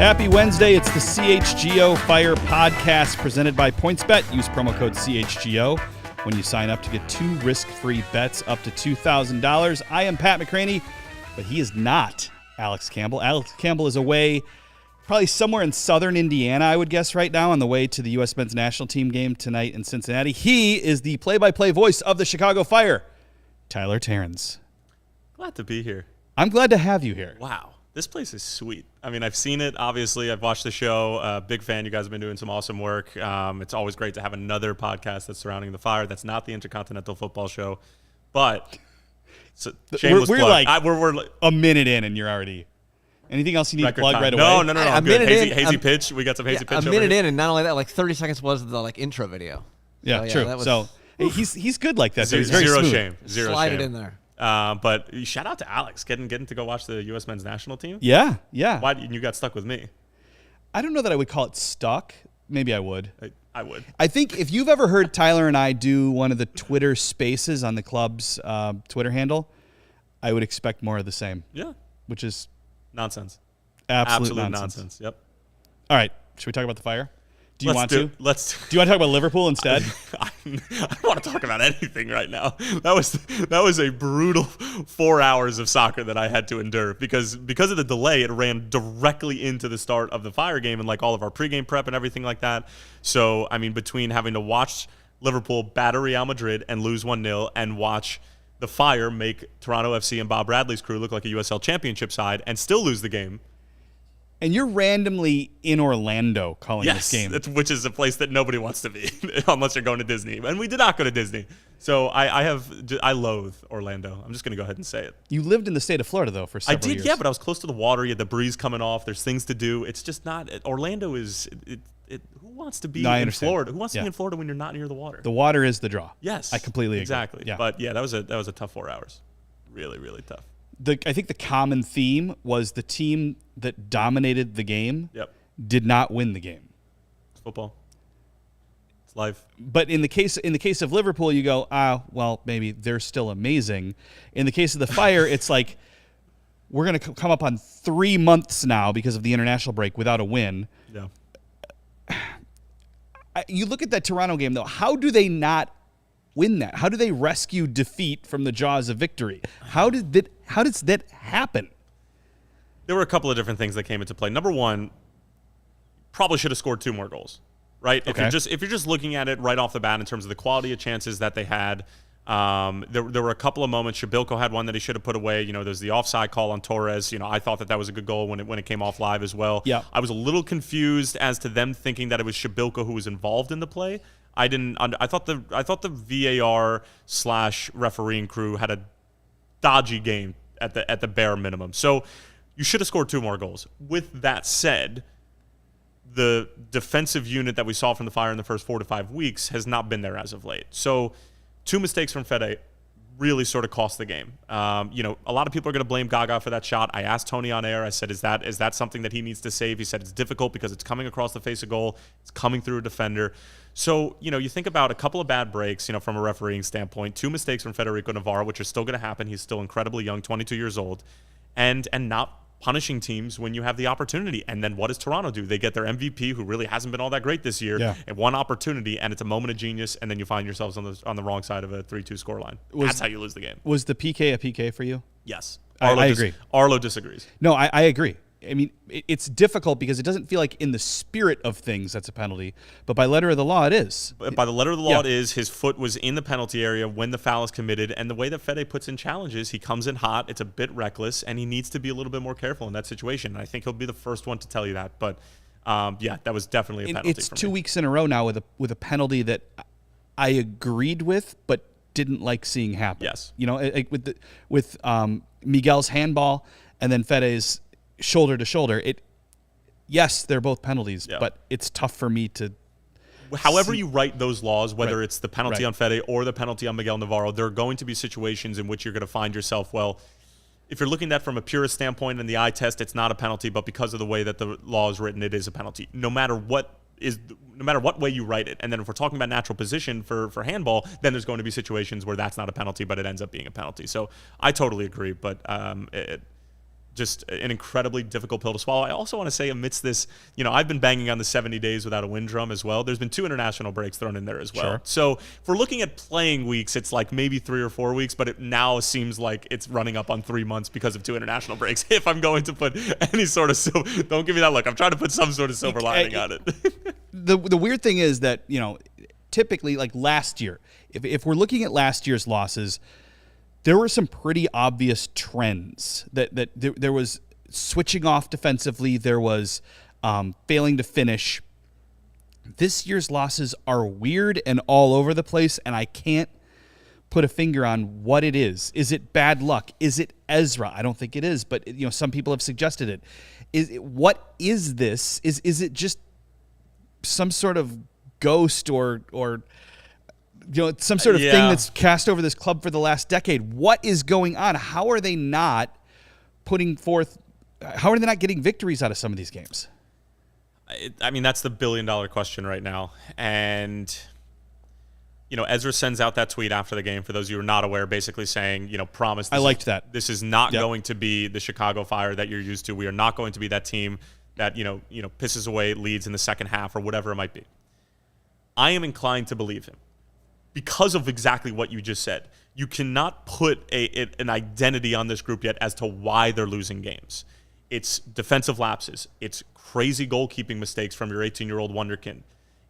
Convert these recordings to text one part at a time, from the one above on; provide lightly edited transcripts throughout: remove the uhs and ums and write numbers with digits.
Happy Wednesday. It's the CHGO Fire Podcast presented by PointsBet. Use promo code CHGO when you sign up to get 2 risk-free bets up to $2,000. I am Pat McCraney, but he is not Alex Campbell. Alex Campbell is away probably somewhere in southern Indiana, I would guess, right now on the way to the U.S. men's national team game tonight in Cincinnati. He is the play-by-play voice of the Chicago Fire, Tyler Terens. Glad to be here. I'm glad to have you here. Wow. This place is sweet. I mean, I've seen it, obviously. I've watched the show. Big fan. You guys have been doing some awesome work. It's always great to have another podcast that's surrounding the Fire. That's not the Intercontinental Football Show. But, shameless we're plug. Like we're a minute in and you're already... Anything else you need to plug time. right No, away? No. I'm good. Hazy pitch. We got some hazy pitch a minute in, and not only that, like 30 seconds was the intro video. Yeah, true. That was, so he's good like that. Zero, he's very smooth. Shame. Zero Slide shame. it in there. But shout out to Alex getting to go watch the U.S. men's national team. Yeah. Why you got stuck with me? I don't know that I would call it stuck. Maybe I would. I would. I think if you've ever heard Tyler and I do one of the Twitter Spaces on the club's Twitter handle, I would expect more of the same. Yeah. Which is nonsense. Absolute nonsense. Yep. All right. Should we talk about the Fire? Do you want to? Do you want to talk about Liverpool instead? I don't want to talk about anything right now. That was a brutal 4 hours of soccer that I had to endure because of the delay. It ran directly into the start of the Fire game and like all of our pregame prep and everything like that. So I mean, between having to watch Liverpool batter Real Madrid and lose 1-0 and watch the Fire make Toronto FC and Bob Bradley's crew look like a USL Championship side and still lose the game. And you're randomly in Orlando calling this game. Yes, which is a place that nobody wants to be unless you're going to Disney. And we did not go to Disney. So I loathe Orlando. I'm just going to go ahead and say it. You lived in the state of Florida, though, for several years. Yeah, but I was close to the water. You had the breeze coming off. There's things to do. It's just not – Orlando is who wants to be in Florida? Who wants to be in Florida when you're not near the water? The water is the draw. Yes. I completely agree. Exactly. Yeah. But, yeah, that was a tough 4 hours. Really, really tough. I think the common theme was the team that dominated the game did not win the game. It's football. It's life. But in the case of Liverpool, you go, well, maybe they're still amazing. In the case of the Fire, it's like we're going to come up on 3 months now because of the international break without a win. Yeah. You look at that Toronto game, though. How do they not win that? How do they rescue defeat from the jaws of victory? How does that happen? There were a couple of different things that came into play. Number one, probably should have scored 2 more goals, right? Okay. If you're just looking at it right off the bat in terms of the quality of chances that they had, there were a couple of moments. Shabilko had one that he should have put away. There's the offside call on Torres. I thought that was a good goal when it came off live as well. Yeah. I was a little confused as to them thinking that it was Shabilko who was involved in the play. I thought the VAR / refereeing crew had a dodgy game at the bare minimum. So you should have scored 2 more goals. With that said, the defensive unit that we saw from the Fire in the first 4 to 5 weeks has not been there as of late. So 2 mistakes from Fede really sort of cost the game. A lot of people are going to blame Gaga for that shot. I asked Tony on air. I said, is that something that he needs to save? He said it's difficult because it's coming across the face of goal. It's coming through a defender. So, you think about a couple of bad breaks, from a refereeing standpoint, 2 mistakes from Federico Navarro, which are still going to happen. He's still incredibly young, 22 years old, and not punishing teams when you have the opportunity. And then what does Toronto do? They get their MVP, who really hasn't been all that great this year, and one opportunity, and it's a moment of genius, and then you find yourselves on the wrong side of a 3-2 scoreline. That's how you lose the game. Was the PK a PK for you? Yes. I agree. Arlo disagrees. No, I agree. I mean, it's difficult because it doesn't feel like in the spirit of things that's a penalty, but by letter of the law it is. By the letter of the law it is. His foot was in the penalty area when the foul is committed, and the way that Fede puts in challenges, he comes in hot, it's a bit reckless, and he needs to be a little bit more careful in that situation. And I think he'll be the first one to tell you that. But, that was definitely a penalty It's for 2 me. weeks in a row now with a penalty that I agreed with but didn't like seeing happen. Yes. With Miguel's handball and then Fede's shoulder to shoulder, yes, they're both penalties, but it's tough for me to however you write those laws, whether it's the penalty on Fede or the penalty on Miguel Navarro, there are going to be situations in which you're going to find yourself, well, if you're looking at that from a purist standpoint and the eye test, it's not a penalty, but because of the way that the law is written, it is a penalty, no matter what way you write it. And then if we're talking about natural position for handball, then there's going to be situations where that's not a penalty, but it ends up being a penalty. So I totally agree, but just an incredibly difficult pill to swallow. I also want to say amidst this, I've been banging on the 70 days without a win drum as well. There's been 2 international breaks thrown in there as well. Sure. So if we're looking at playing weeks, it's like maybe 3 or 4 weeks, but it now seems like it's running up on 3 months because of 2 international breaks. If I'm going to put any sort of don't give me that look. I'm trying to put some sort of silver lining on it. The weird thing is that, typically like last year, if we're looking at last year's losses, there were some pretty obvious trends that there was switching off defensively. There was failing to finish. This year's losses are weird and all over the place, and I can't put a finger on what it is. Is it bad luck? Is it Ezra? I don't think it is, but some people have suggested it. What is this? Is it just some sort of ghost or some sort of thing that's cast over this club for the last decade? What is going on? How are they not getting victories out of some of these games? I mean, that's the billion-dollar question right now. And, Ezra sends out that tweet after the game, for those of you who are not aware, basically saying, promise. I liked that. This is not going to be the Chicago Fire that you're used to. We are not going to be that team that, pisses away leads in the second half or whatever it might be. I am inclined to believe him because of exactly what you just said. You cannot put an identity on this group yet as to why they're losing games. It's defensive lapses. It's crazy goalkeeping mistakes from your 18-year-old wonderkin.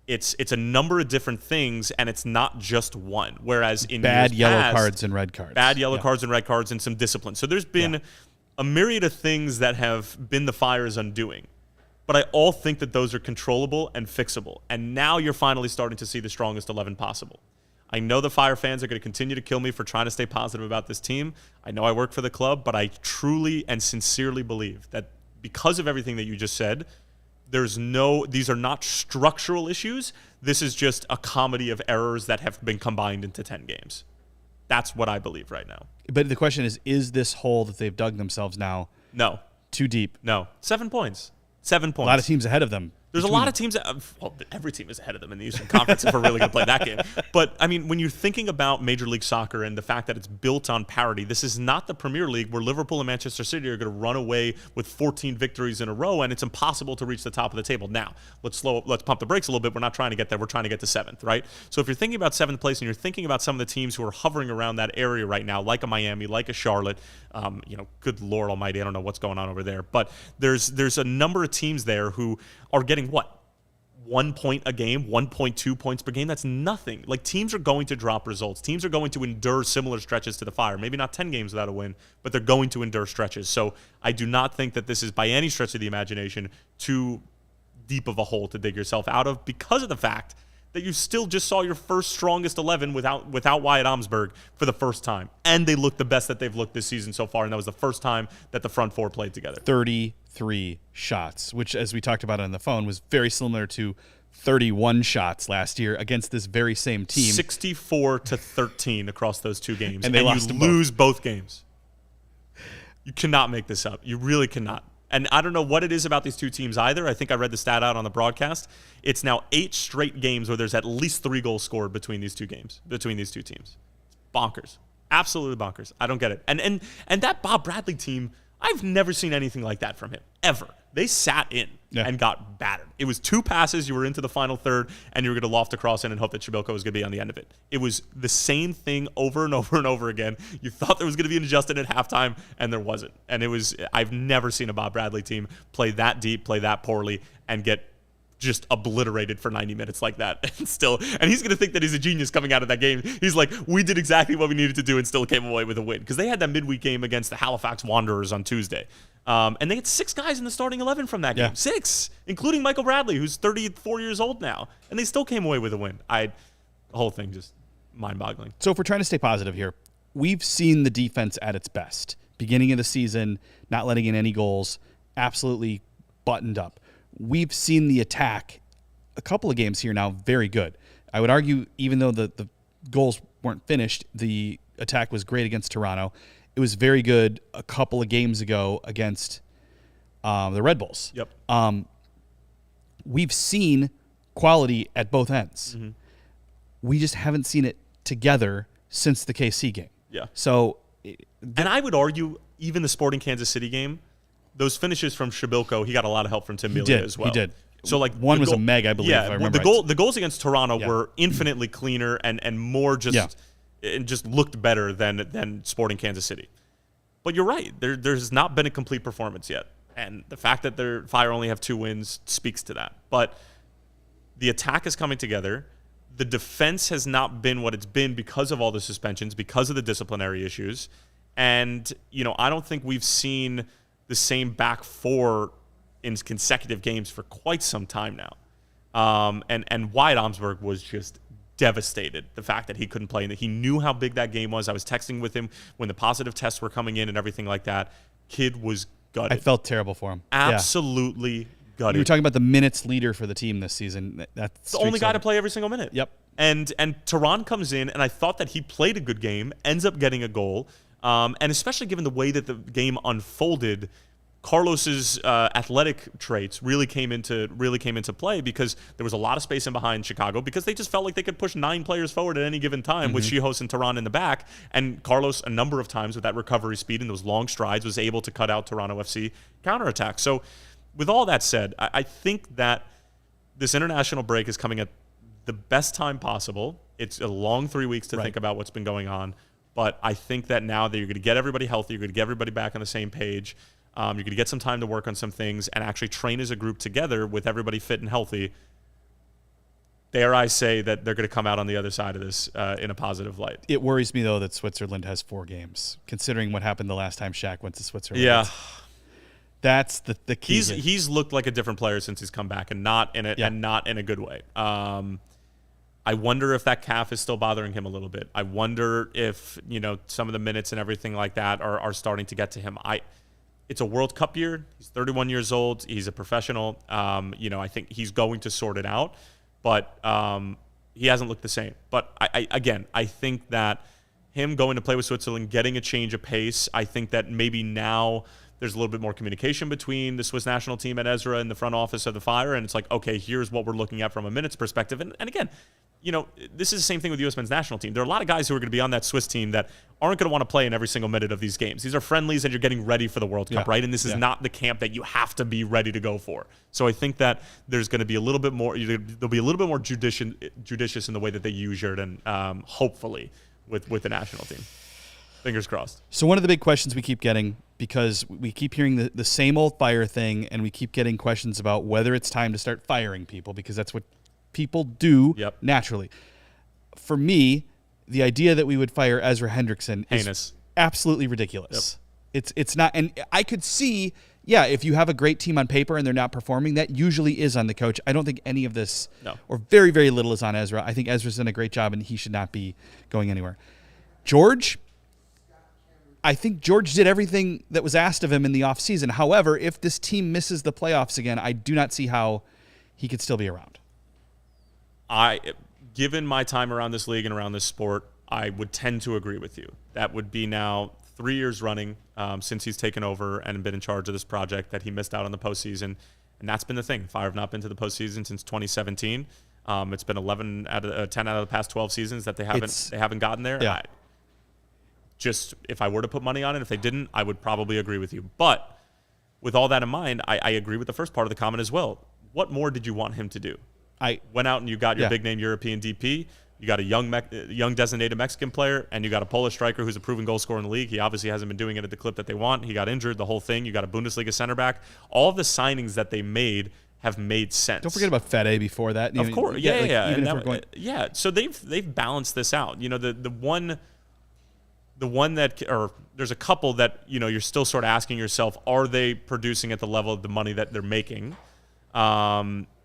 It's a number of different things, and it's not just one. Whereas in bad years yellow past, cards and red cards. Bad yellow cards and red cards and some discipline. So there's been a myriad of things that have been the Fire's undoing. But I all think that those are controllable and fixable. And now you're finally starting to see the strongest 11 possible. I know the Fire fans are going to continue to kill me for trying to stay positive about this team. I know I work for the club, but I truly and sincerely believe that because of everything that you just said, these are not structural issues. This is just a comedy of errors that have been combined into 10 games. That's what I believe right now. But the question is this hole that they've dug themselves now too deep? No. 7 points. 7 points. A lot of teams ahead of them. There's a lot of teams every team is ahead of them in the Eastern Conference if we're really going to play that game. But, I mean, when you're thinking about Major League Soccer and the fact that it's built on parity, this is not the Premier League where Liverpool and Manchester City are going to run away with 14 victories in a row, and it's impossible to reach the top of the table. Now, let's pump the brakes a little bit. We're not trying to get there. We're trying to get to 7th, right? So if you're thinking about 7th place and you're thinking about some of the teams who are hovering around that area right now, like a Miami, like a Charlotte, good Lord Almighty, I don't know what's going on over there. But there's a number of teams there who are getting 1 point a game, 1.2 points per game. That's nothing. Like, teams are going to drop results. Teams are going to endure similar stretches to the Fire. Maybe not 10 games without a win, but they're going to endure stretches. So I do not think that this is by any stretch of the imagination too deep of a hole to dig yourself out of, because of the fact that you still just saw your first strongest 11 without Wyatt Omsberg for the first time. And they looked the best that they've looked this season so far, and that was the first time that the front four played together. 33 shots, which, as we talked about on the phone, was very similar to 31 shots last year against this very same team. 64-13 across those 2 games. And they lost you lose both games. You cannot make this up. You really cannot. And I don't know what it is about these 2 teams either. I think I read the stat out on the broadcast. It's now 8 straight games where there's at least 3 goals scored between these 2 teams. It's bonkers. Absolutely bonkers. I don't get it. And that Bob Bradley team, I've never seen anything like that from him, ever. They sat in and got battered. It was 2 passes, you were into the final third, and you were going to loft across in and hope that Shabilko was going to be on the end of it. It was the same thing over and over and over again. You thought there was going to be an adjustment at halftime, and there wasn't. And I've never seen a Bob Bradley team play that deep, play that poorly, and get just obliterated for 90 minutes like that. And he's going to think that he's a genius coming out of that game. He's like, we did exactly what we needed to do and still came away with a win. Because they had that midweek game against the Halifax Wanderers on Tuesday. And they had 6 guys in the starting 11 from that game. 6, including Michael Bradley, who's 34 years old now. And they still came away with a win. The whole thing just mind-boggling. So if we're trying to stay positive here, we've seen the defense at its best. Beginning of the season, not letting in any goals, absolutely buttoned up. We've seen the attack a couple of games here now very good. I would argue, even though the goals weren't finished, the attack was great against Toronto. It was very good a couple of games ago against the Red Bulls. Yep. We've seen quality at both ends. Mm-hmm. We just haven't seen it together since the KC game. Yeah. So, and I would argue even the Sporting Kansas City game, those finishes from Shibilko, he got a lot of help from Tim Melia as well. He did. So like one was a meg, I believe. Yeah, if I remember the goals against Toronto were infinitely cleaner and more just it just looked better than Sporting Kansas City. But you're right. There's not been a complete performance yet. And the fact that their Fire only have 2 wins speaks to that. But the attack is coming together. The defense has not been what it's been because of all the suspensions, because of the disciplinary issues. And, I don't think we've seen the same back four in consecutive games for quite some time now. And Wyatt Omsberg was just devastated, the fact that he couldn't play and that he knew how big that game was. I was texting with him when the positive tests were coming in and everything like that. Kid was gutted. I felt terrible for him. Absolutely gutted. You were talking about the minutes leader for the team this season. That's the only guy to play every single minute. Yep. And Terens comes in, and I thought that he played a good game, ends up getting a goal, and especially given the way that the game unfolded, Carlos's athletic traits really came into play because there was a lot of space in behind Chicago because they just felt like they could push 9 players forward at any given time with Chihos and Terens in the back. And Carlos, a number of times with that recovery speed and those long strides, was able to cut out Toronto FC counterattack. So with all that said, I think that this international break is coming at the best time possible. It's a long 3 weeks to think about what's been going on. But I think that now that you're going to get everybody healthy, you're going to get everybody back on the same page, you're going to get some time to work on some things and actually train as a group together with everybody fit and healthy. Dare I say that they're going to come out on the other side of this in a positive light. It worries me, though, that Switzerland has 4 games, considering what happened the last time Shaq went to Switzerland. Yeah. That's the key. He's looked like a different player since he's come back, and not in a good way. I wonder if that calf is still bothering him a little bit. I wonder if some of the minutes and everything like that are starting to get to him. It's a World Cup year. He's 31 years old. He's a professional. I think he's going to sort it out, but he hasn't looked the same. But I think that him going to play with Switzerland, getting a change of pace, I think that maybe now there's a little bit more communication between the Swiss national team and Ezra and the front office of the Fire, and it's like, okay, here's what we're looking at from a minutes perspective. And again, this is the same thing with the U.S. men's national team. There are a lot of guys who are going to be on that Swiss team that aren't going to want to play in every single minute of these games. These are friendlies, and you're getting ready for the World Cup, right? And this is not the camp that you have to be ready to go for. So I think that there's going to be a little bit more. There'll be a little bit more judicious in the way that they use Jordan, hopefully, with the national team. Fingers crossed. So one of the big questions we keep getting, because we keep hearing the same old Fire thing, and we keep getting questions about whether it's time to start firing people, because that's what people do naturally. For me, the idea that we would fire Ezra Hendrickson is absolutely ridiculous. It's not, and I could see, if you have a great team on paper and they're not performing, that usually is on the coach. I don't think any of this, or very, very little, is on Ezra. I think Ezra's done a great job, and he should not be going anywhere. George, I think George did everything that was asked of him in the offseason. However, if this team misses the playoffs again, I do not see how he could still be around. Given my time around this league and around this sport, I would tend to agree with you. That would be now 3 years running since he's taken over and been in charge of this project that he missed out on the postseason. And that's been the thing. Fire have not been to the postseason since 2017. It's been 10 out of the past 12 seasons that they haven't gotten there. Yeah. If I were to put money on it, if they didn't, I would probably agree with you. But with all that in mind, I agree with the first part of the comment as well. What more did you want him to do? I went out and you got your big-name European DP. You got a young designated Mexican player, and you got a Polish striker who's a proven goal scorer in the league. He obviously hasn't been doing it at the clip that they want. He got injured, the whole thing. You got a Bundesliga center back. All of the signings that they made have made sense. Don't forget about Fede before that. Of course. So they've balanced this out. The one that, or there's a couple that, you're still sort of asking yourself, are they producing at the level of the money that they're making?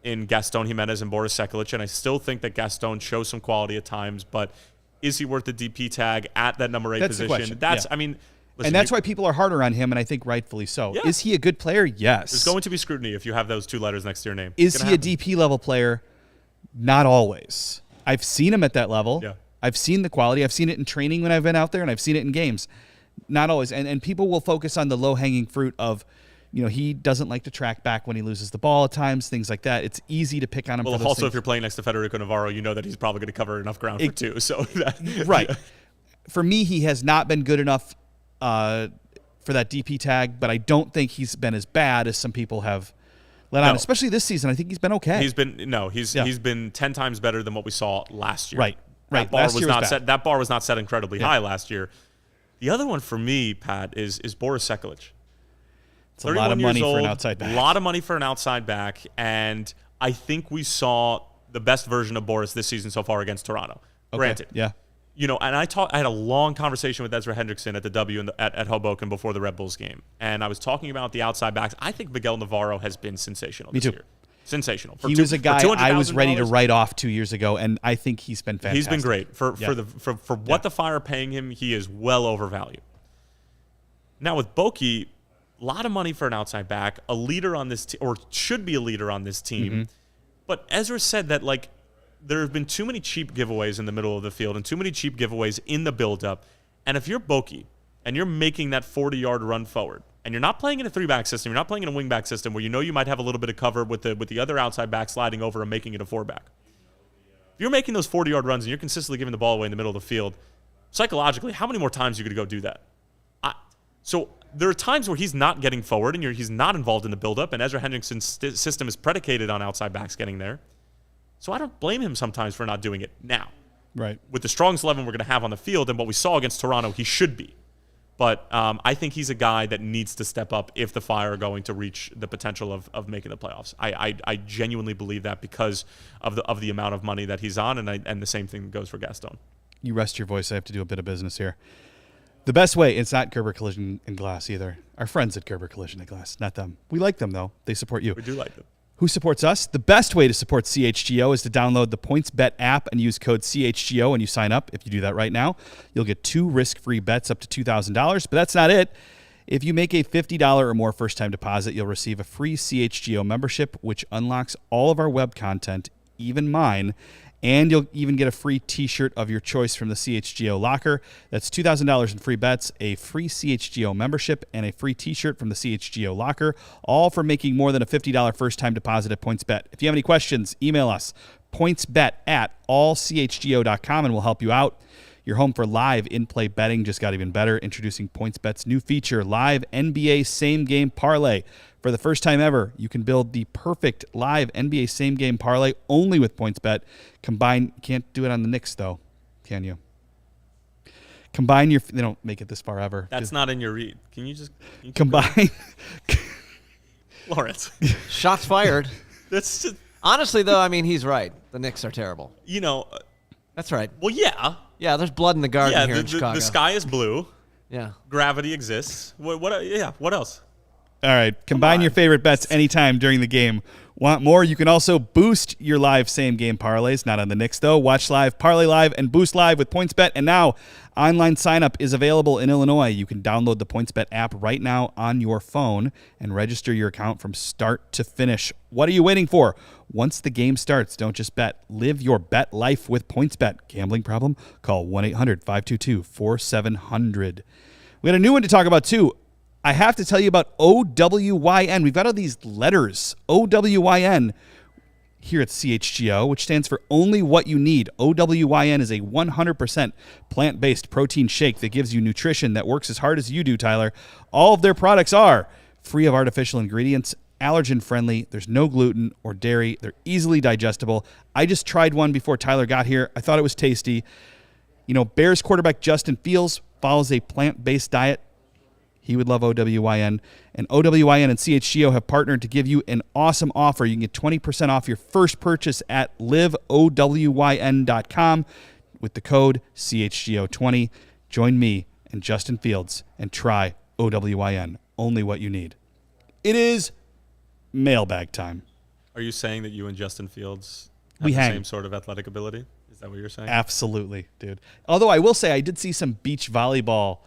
In Gaston Jimenez and Boris Sekulic, and I still think that Gaston shows some quality at times, but is he worth the DP tag at that number 8 position? Listen, and that's why people are harder on him, and I think rightfully so. Yeah. Is he a good player? Yes. There's going to be scrutiny if you have those 2 letters next to your name. Is he a DP level player? Not always. I've seen him at that level. Yeah. I've seen the quality. I've seen it in training when I've been out there, and I've seen it in games. Not always. And people will focus on the low-hanging fruit of, he doesn't like to track back when he loses the ball at times, things like that. It's easy to pick on him for those also, things. If you're playing next to Federico Navarro, you know that he's probably going to cover enough ground for 2. So right. For me, he has not been good enough for for that DP tag, but I don't think he's been as bad as some people have let on. Especially this season, I think he's been okay. He's been 10 times better than what we saw last year. Right. That bar was not set incredibly high last year. The other one for me, Pat, is Boris Sekulic. It's a lot of money for an outside back. A lot of money for an outside back, and I think we saw the best version of Boris this season so far against Toronto. Okay. Granted. Yeah. And I had a long conversation with Ezra Hendrickson at the W at Hoboken before the Red Bulls game, and I was talking about the outside backs. I think Miguel Navarro has been sensational this year. Sensational. He was a guy I was ready to write off 2 years ago, and I think he's been fantastic. He's been great. For what the Fire are paying him, he is well overvalued. Now with Boki, a lot of money for an outside back, a leader on this team, or should be a leader on this team. Mm-hmm. But Ezra said that there have been too many cheap giveaways in the middle of the field and too many cheap giveaways in the build-up. And if you're Boki and you're making that 40-yard run forward, and you're not playing in a 3-back system, you're not playing in a wing-back system where you might have a little bit of cover with the other outside back sliding over and making it a 4-back. If you're making those 40-yard runs and you're consistently giving the ball away in the middle of the field, psychologically, how many more times are you going to go do that? So there are times where he's not getting forward and he's not involved in the build-up, and Ezra Hendrickson's system is predicated on outside backs getting there. So I don't blame him sometimes for not doing it now. Right. With the strongest 11 we're going to have on the field and what we saw against Toronto, he should be. But I think he's a guy that needs to step up if the Fire are going to reach the potential of making the playoffs. I genuinely believe that because of the amount of money that he's on, and the same thing goes for Gaston. You rest your voice. I have to do a bit of business here. The best way, it's not Gerber Collision and Glass either. Our friends at Gerber Collision and Glass, not them. We like them, though. They support you. We do like them. Who supports us? The best way to support CHGO is to download the PointsBet app and use code CHGO when you sign up. If you do that right now, you'll get 2 risk-free bets up to $2,000. But that's not it. If you make a $50 or more first-time deposit, you'll receive a free CHGO membership, which unlocks all of our web content, even mine. And you'll even get a free t-shirt of your choice from the CHGO locker. That's $2,000 in free bets, a free CHGO membership, and a free t-shirt from the CHGO locker, all for making more than a $50 first-time deposit at PointsBet. If you have any questions, email us, pointsbet@allchgo.com, and we'll help you out. Your home for live in-play betting just got even better. Introducing PointsBet's new feature, Live NBA Same Game Parlay. For the first time ever, you can build the perfect live NBA Same Game Parlay only with PointsBet. Can't do it on the Knicks, though, can you? They don't make it this far ever. That's not in your read. Can you combine? Lawrence. Shots fired. That's just, honestly, though, I mean, he's right. The Knicks are terrible. That's right. Well, yeah. Yeah, there's blood in the garden here in Chicago. The sky is blue. Yeah. Gravity exists. What else? All right. Combine your favorite bets anytime during the game. Want more? You can also boost your live same-game parlays. Not on the Knicks, though. Watch live, parlay live, and boost live with PointsBet. And now, online sign-up is available in Illinois. You can download the PointsBet app right now on your phone and register your account from start to finish. What are you waiting for? Once the game starts, don't just bet. Live your bet life with PointsBet. Gambling problem? Call 1-800-522-4700. We had a new one to talk about, too. I have to tell you about OWYN. We've got all these letters, OWYN, here at CHGO, which stands for Only What You Need. OWYN is a 100% plant-based protein shake that gives you nutrition that works as hard as you do, Tyler. All of their products are free of artificial ingredients, allergen-friendly. There's no gluten or dairy. They're easily digestible. I just tried one before Tyler got here. I thought it was tasty. Bears quarterback Justin Fields follows a plant-based diet. He would love OWYN. And OWYN and CHGO have partnered to give you an awesome offer. You can get 20% off your first purchase at liveowyn.com with the code CHGO20. Join me and Justin Fields and try OWYN. Only what you need. It is mailbag time. Are you saying that you and Justin Fields have the same sort of athletic ability? Is that what you're saying? Absolutely, dude. Although I will say I did see some beach volleyball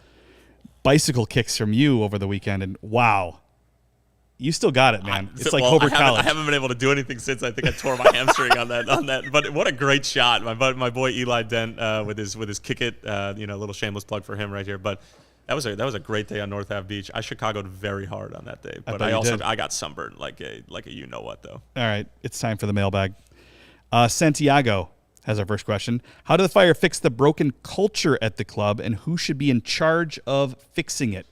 bicycle kicks from you over the weekend, and wow, you still got it, man. It's like Hobart College. I haven't been able to do anything since. I think I tore my hamstring on that. But what a great shot, my boy Eli Dent with his kick it. Little shameless plug for him right here. But that was a great day on North Ave Beach. I Chicagoed very hard on that day, but I got sunburned like a you know what though. All right, it's time for the mailbag. Santiago has our first question. How do the Fire fix the broken culture at the club, and who should be in charge of fixing it?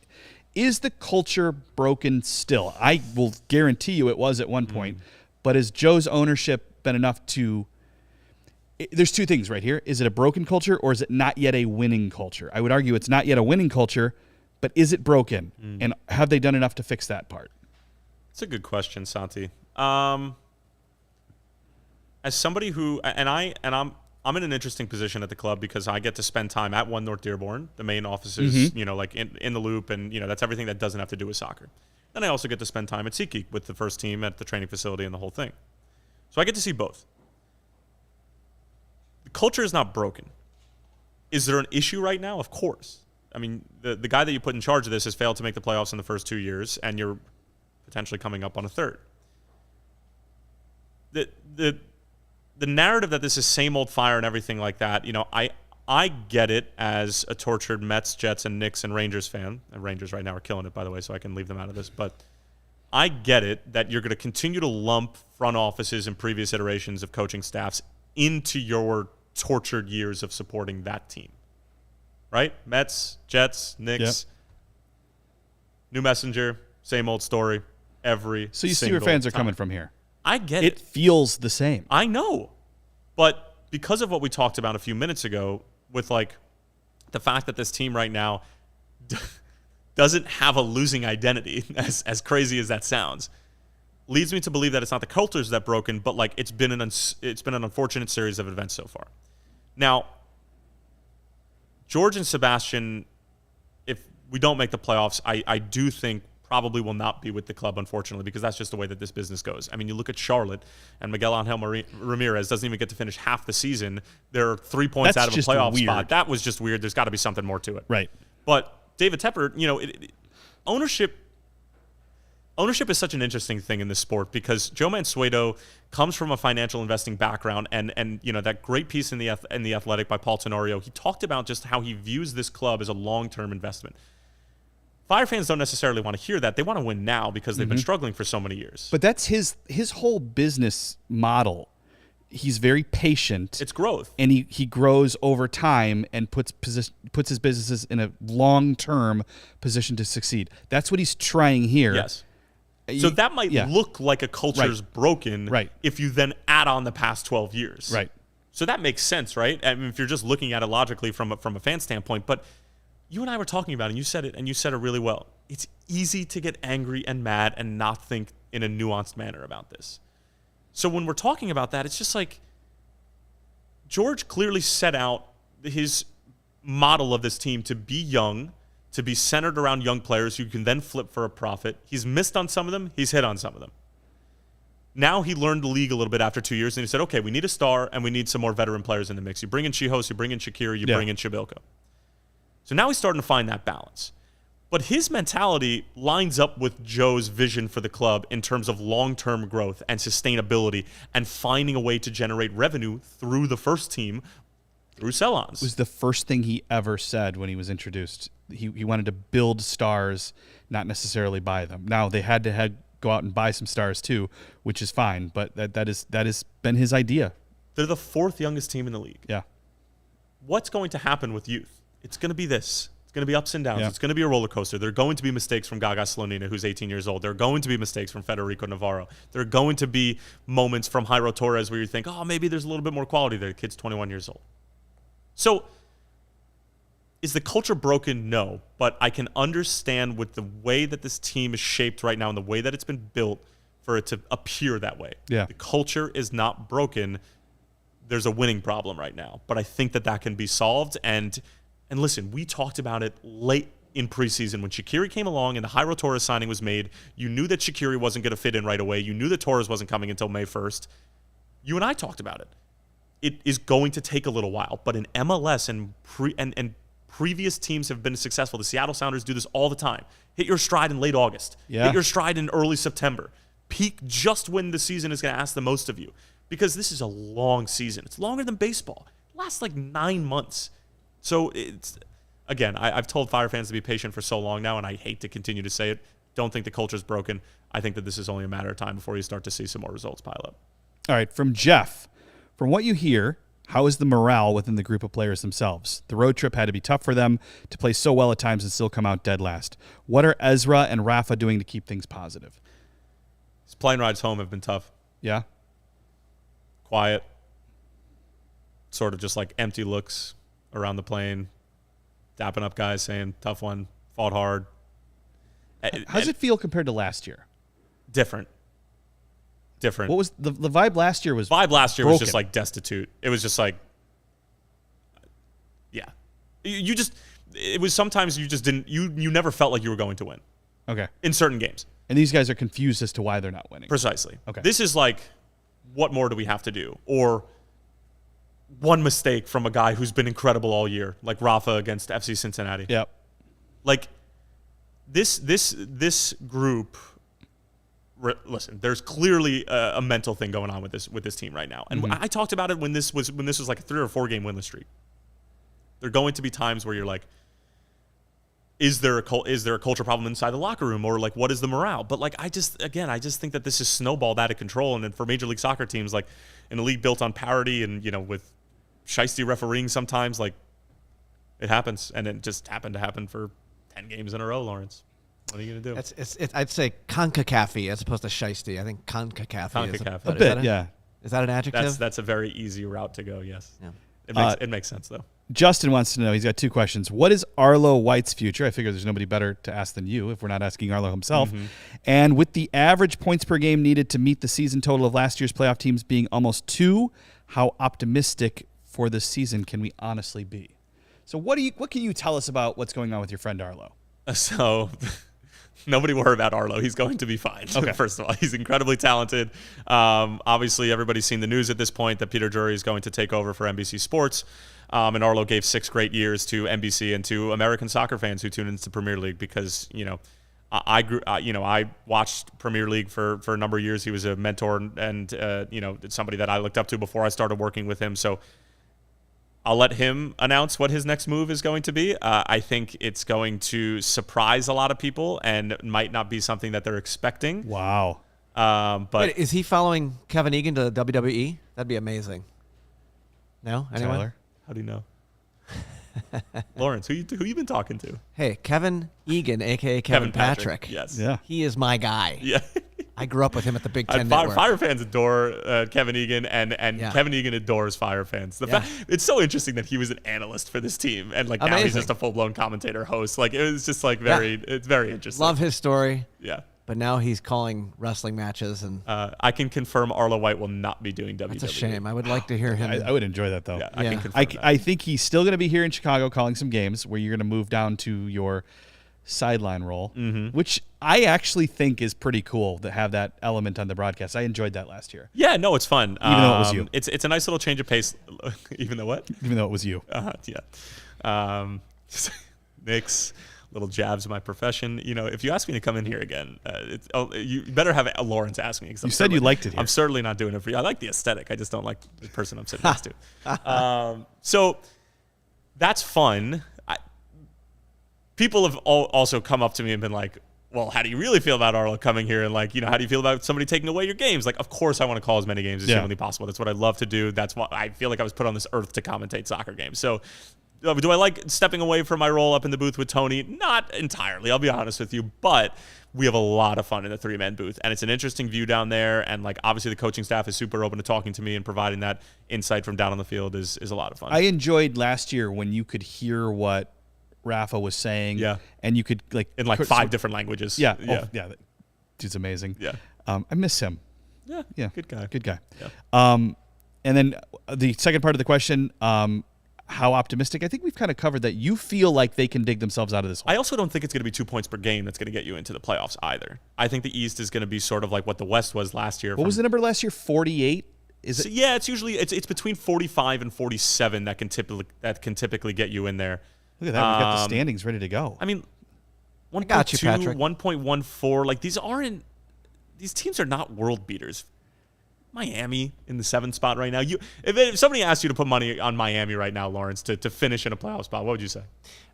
Is the culture broken still? I will guarantee you it was at one point, but has Joe's ownership been enough to... There's two things right here. Is it a broken culture or is it not yet a winning culture? I would argue it's not yet a winning culture, but is it broken? And have they done enough to fix that part? It's a good question, Santi. As somebody who... I'm in an interesting position at the club because I get to spend time at 1 North Dearborn. The main office is, like in the loop, and that's everything that doesn't have to do with soccer. Then I also get to spend time at SeatGeek with the first team at the training facility and the whole thing. So I get to see both. The culture is not broken. Is there an issue right now? Of course. I mean, the guy that you put in charge of this has failed to make the playoffs in the first 2 years, and you're potentially coming up on a third. The narrative that this is same old Fire and everything like that, I get it as a tortured Mets, Jets, and Knicks and Rangers fan. And Rangers right now are killing it, by the way, so I can leave them out of this. But I get it that you're going to continue to lump front offices and previous iterations of coaching staffs into your tortured years of supporting that team. Right? Mets, Jets, Knicks, new messenger, same old story, every So you see where fans are coming from here. I get it. It feels the same. I know. But because of what we talked about a few minutes ago with the fact that this team right now doesn't have a losing identity, as crazy as that sounds, leads me to believe that it's not the cultures that broken, but it's been an unfortunate series of events so far. Now, George and Sebastian, if we don't make the playoffs, I do think probably will not be with the club, unfortunately, because that's just the way that this business goes. I mean, you look at Charlotte, and Miguel Angel Ramirez doesn't even get to finish half the season. They're 3 points out of a playoff spot. That was just weird. There's got to be something more to it. Right. But David Tepper, ownership is such an interesting thing in this sport because Joe Mansueto comes from a financial investing background, and that great piece in the Athletic by Paul Tenorio, he talked about just how he views this club as a long-term investment. Fire fans don't necessarily want to hear that. They want to win now because they've been struggling for so many years. But that's his whole business model. He's very patient. It's growth. And he grows over time and puts his businesses in a long-term position to succeed. That's what he's trying here. Yes. So that might look like a culture's broken if you then add on the past 12 years. Right. So that makes sense, right? I mean, if you're just looking at it logically from a fan standpoint. But you and I were talking about it, and you said it really well. It's easy to get angry and mad and not think in a nuanced manner about this. So when we're talking about that, it's just George clearly set out his model of this team to be young, to be centered around young players who can then flip for a profit. He's missed on some of them. He's hit on some of them. Now he learned the league a little bit after 2 years, and he said, okay, we need a star, and we need some more veteran players in the mix. You bring in Chihos, you bring in Shaqiri, you bring in Shabilko. So now he's starting to find that balance. But his mentality lines up with Joe's vision for the club in terms of long-term growth and sustainability and finding a way to generate revenue through the first team through sell-ons. It was the first thing he ever said when he was introduced. He wanted to build stars, not necessarily buy them. Now, they had to go out and buy some stars too, which is fine, but that has been his idea. They're the 4th youngest team in the league. Yeah. What's going to happen with youth? It's going to be this. It's going to be ups and downs. Yeah. It's going to be a roller coaster. There are going to be mistakes from Gaga Slonina, who's 18 years old. There are going to be mistakes from Federico Navarro. There are going to be moments from Jairo Torres where you think, oh, maybe there's a little bit more quality there. The kid's 21 years old. So is the culture broken? No. But I can understand with the way that this team is shaped right now and the way that it's been built for it to appear that way. Yeah. The culture is not broken. There's a winning problem right now. But I think that can be solved. And listen, we talked about it late in preseason when Shaqiri came along and the Jairo Torres signing was made. You knew that Shaqiri wasn't going to fit in right away. You knew that Torres wasn't coming until May 1st. You and I talked about it. It is going to take a little while. But in MLS and previous teams have been successful. The Seattle Sounders do this all the time. Hit your stride in late August. Yeah. Hit your stride in early September. Peak just when the season is going to ask the most of you. Because this is a long season. It's longer than baseball. It lasts 9 months. So it's, again, I've told Fire fans to be patient for so long now, and I hate to continue to say it. Don't think the culture's broken. I think that this is only a matter of time before you start to see some more results pile up. All right, from Jeff, from what you hear, How is the morale within the group of players themselves? The road trip had to be tough for them to play so well at times and still come out dead last. What are Ezra and Rafa doing to keep things positive? His plane rides home have been tough. Yeah? Quiet. Sort of just like empty looks around the plane. Dapping up guys saying, tough one, fought hard. How does it feel compared to last year? Different. What was the vibe last year? Was was just like destitute. It was just like, yeah. It was sometimes you just didn't, you never felt like you were going to win. Okay. In certain games. And these guys are confused as to why they're not winning. Precisely. Okay. This is like, what more do we have to do? Or one mistake from a guy who's been incredible all year, like Rafa against FC Cincinnati. Yep. Like this group. Listen, there's clearly a mental thing going on with this team right now, and I talked about it when this was like a 3 or 4 game winless streak. There are going to be times where you're like, is there a culture problem inside the locker room, or like what is the morale? But like I just think that this is snowballed out of control, and then for Major League Soccer teams, like in a league built on parity and with shiesty refereeing, sometimes like it happens, and it just happened to happen for 10 games in a row, Lawrence. What are you going to do? I'd say CONCACAF-y as opposed to shiesty. I think CONCACAF-y is a bit, yeah. Is that an adjective? That's a very easy route to go, yes. Yeah. It makes sense, though. Justin wants to know, he's got 2 questions. What is Arlo White's future? I figure there's nobody better to ask than you if we're not asking Arlo himself. Mm-hmm. And with the average points per game needed to meet the season total of last year's playoff teams being almost 2, how optimistic for this season can we honestly be? So what can you tell us about what's going on with your friend Arlo? So... Nobody worry about Arlo. He's going to be fine. Okay. First of all, he's incredibly talented. Obviously, everybody's seen the news at this point that Peter Drury is going to take over for NBC Sports. And Arlo gave 6 great years to NBC and to American soccer fans who tune into the Premier League because, I watched Premier League for a number of years. He was a mentor and somebody that I looked up to before I started working with him. So I'll let him announce what his next move is going to be. I think it's going to surprise a lot of people and might not be something that they're expecting. Wow. But wait, is he following Kevin Egan to the WWE? That'd be amazing. No? Anyone? Tyler? How do you know? Lawrence, who you been talking to? Hey, Kevin Egan, a.k.a. Kevin Patrick. Yes. Yeah. He is my guy. Yeah. I grew up with him at the Big Ten Network. Fire fans adore Kevin Egan, and yeah. Kevin Egan adores Fire fans. It's so interesting that he was an analyst for this team, and like now he's just a full-blown commentator host. Like it was just like it's very interesting. Love his story. Yeah. But now he's calling wrestling matches, and I can confirm Arlo White will not be doing WWE. That's a shame. I would like to hear him. I would enjoy that though. Yeah, I can confirm that. I think he's still going to be here in Chicago calling some games where you're going to move down to your sideline role, which I actually think is pretty cool to have that element on the broadcast. I enjoyed that last year. Yeah, no, it's fun. Even though it was you. It's a nice little change of pace. Even though what? Even though it was you. Yeah. Nick's little jabs of my profession. If you ask me to come in here again, you better have Lawrence ask me. You said you liked it here. I'm certainly not doing it for you. I like the aesthetic. I just don't like the person I'm sitting next to. So that's fun. People have also come up to me and been like, well, how do you really feel about Arlo coming here? And like, how do you feel about somebody taking away your games? Like, of course I want to call as many games as humanly possible. That's what I love to do. That's why I feel like I was put on this earth to commentate soccer games. So do I like stepping away from my role up in the booth with Tony? Not entirely, I'll be honest with you. But we have a lot of fun in the 3-man booth. And it's an interesting view down there. And like, obviously the coaching staff is super open to talking to me, and providing that insight from down on the field is a lot of fun. I enjoyed last year when you could hear what Rafa was saying, and you could like in like 5 different languages. Yeah. Dude's amazing. Yeah. I miss him. Yeah. Good guy. Yeah. And then the second part of the question, how optimistic? I think we've kind of covered that. You feel like they can dig themselves out of this hole. I also don't think it's going to be 2 points per game that's going to get you into the playoffs either. I think the East is going to be sort of like what the West was last year. What was the number last year? 48? Is it? Yeah, it's usually it's between 45 and 47 that can typically get you in there. Look at that. We've got the standings ready to go. I mean, 1.2, 1.14. Like these teams are not world beaters. Miami in the 7th spot right now. If somebody asked you to put money on Miami right now, Lawrence, to finish in a playoff spot, what would you say?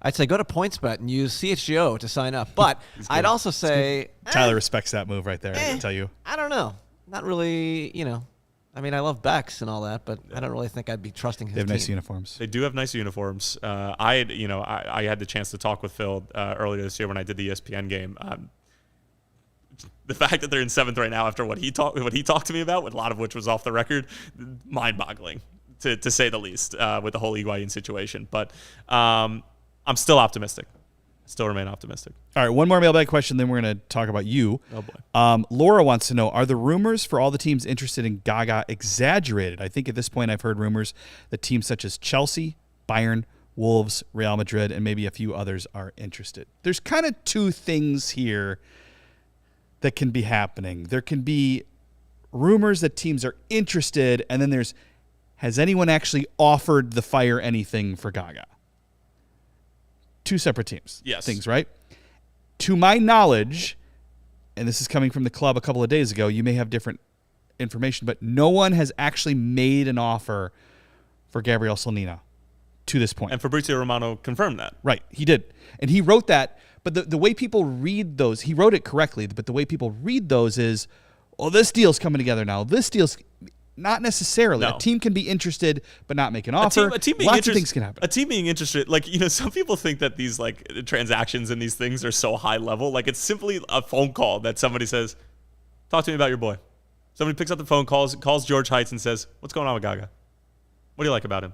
I'd say go to PointsBet and use CHGO to sign up. But I'd also say Tyler respects that move right there. I can tell you. I don't know. Not really. I mean, I love Beck's and all that, but I don't really think I'd be trusting his They have team. nice uniforms. They do have nice uniforms. I had the chance to talk with Phil earlier this year when I did the ESPN game. The fact that they're in 7th right now after what he talked to me about, a lot of which was off the record, mind-boggling to say the least with the whole Higuain situation. But I'm still optimistic. Still remain optimistic. All right, one more mailbag question, then we're going to talk about you. Oh, boy. Laura wants to know, are the rumors for all the teams interested in Gaga exaggerated? I think at this point I've heard rumors that teams such as Chelsea, Bayern, Wolves, Real Madrid, and maybe a few others are interested. There's kind of two things here that can be happening. There can be rumors that teams are interested, and then there's, has anyone actually offered the Fire anything for Gaga? Two separate teams. Yes. Things, right? To my knowledge, and this is coming from the club a couple of days ago, you may have different information, but no one has actually made an offer for Gabriel Slonina to this point. And Fabrizio Romano confirmed that. Right, he did. And he wrote that, but the way people read those, he wrote it correctly, but the way people read those is, oh, this deal's coming together now. This deal's not necessarily. No. A team can be interested but not make an offer. A team being Lots of things can happen. A team being interested, some people think that these transactions and these things are so high level. Like it's simply a phone call that somebody says, "Talk to me about your boy." Somebody picks up the phone, calls George Heights and says, "What's going on with Gaga? What do you like about him?